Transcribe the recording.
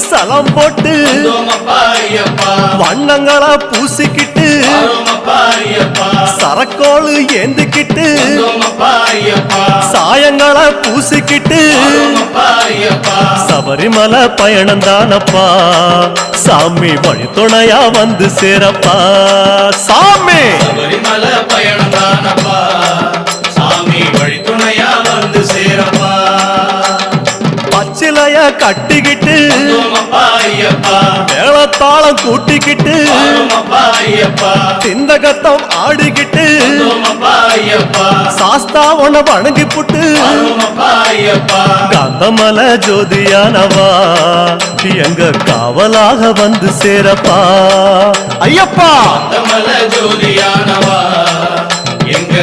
சலம் போட்டு வண்ணங்களா பூசிக்கிட்டு சரக்கோளு ஏந்திக்கிட்டு சாயங்களா பூசிக்கிட்டு சபரிமலை பயணம் தானப்பா சாமி வழி துணையா வந்து சேரப்பா சாமி சபரிமலை பயணம் தானப்பா சாமி வழி துணையா வந்து சேரப்பா பச்சிலைய கட்டிக்கிட்டு மேளத்தாளம் கூட்டிக்கிட்டு திந்தகத்தம் ஆடிக்கிட்டு சாஸ்தா உன வணங்கி புட்டு கந்தமல ஜோதியானவா எங்க காவலாக வந்து சேரப்பா ஐயப்பா கந்தமல ஜோதியானவா எங்க